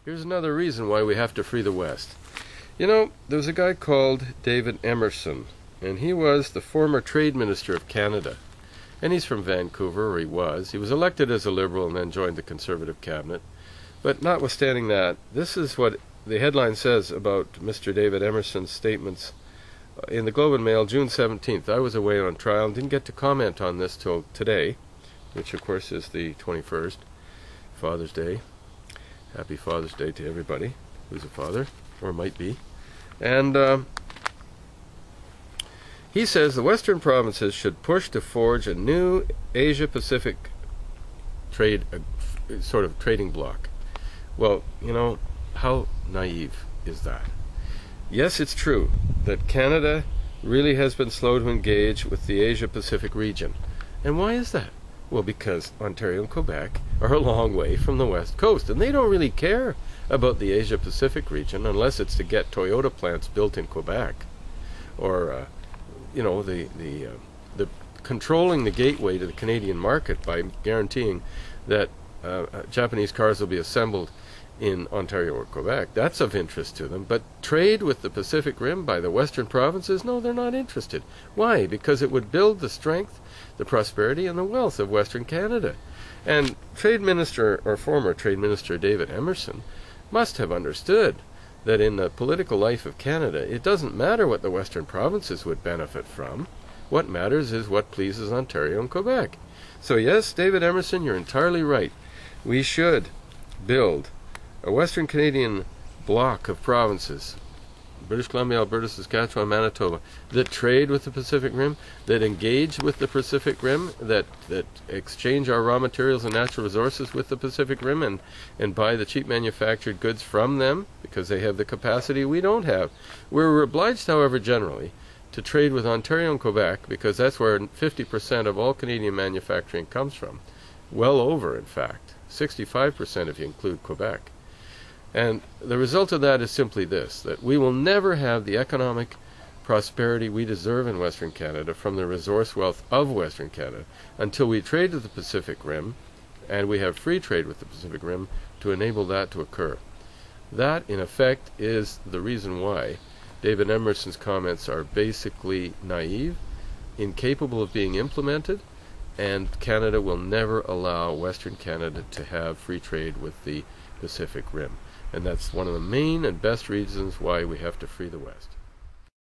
Here's another reason why we have to free the West. You know, there was a guy called David Emerson, and he was the former Trade Minister of Canada. And he's from Vancouver, or he was. He was elected as a Liberal and then joined the Conservative cabinet. But notwithstanding that, this is what the headline says about Mr. David Emerson's statements in the Globe and Mail, June 17th. I was away on trial and didn't get to comment on this till today, which of course is the 21st, Father's Day. Happy Father's Day to everybody who's a father, or might be. And he says the Western provinces should push to forge a new Asia-Pacific trade, sort of trading bloc. Well, you know, how naive is that? Yes, it's true that Canada really has been slow to engage with the Asia-Pacific region. And why is that? Well, because Ontario and Quebec are a long way from the West Coast, and they don't really care about the Asia-Pacific region unless it's to get Toyota plants built in Quebec, or you know, the controlling the gateway to the Canadian market by guaranteeing that Japanese cars will be assembled in Ontario or Quebec. That's of interest to them. But trade with the Pacific Rim by the Western provinces, no, they're not interested. Why? Because it would build the strength, the prosperity, and the wealth of Western Canada. And Trade Minister, or former Trade Minister David Emerson, must have understood that in the political life of Canada, it doesn't matter what the Western provinces would benefit from. What matters is what pleases Ontario and Quebec. So yes, David Emerson, you're entirely right. We should build a Western Canadian bloc of provinces, British Columbia, Alberta, Saskatchewan, Manitoba, that trade with the Pacific Rim, that engage with the Pacific Rim, that exchange our raw materials and natural resources with the Pacific Rim, and buy the cheap manufactured goods from them, because they have the capacity we don't have. We're obliged, however, generally, to trade with Ontario and Quebec, because that's where 50% of all Canadian manufacturing comes from. Well over, in fact. 65% if you include Quebec. And the result of that is simply this, that we will never have the economic prosperity we deserve in Western Canada from the resource wealth of Western Canada until we trade with the Pacific Rim, and we have free trade with the Pacific Rim to enable that to occur. That, in effect, is the reason why David Emerson's comments are basically naive, incapable of being implemented, and Canada will never allow Western Canada to have free trade with the Pacific Rim. And that's one of the main and best reasons why we have to free the West.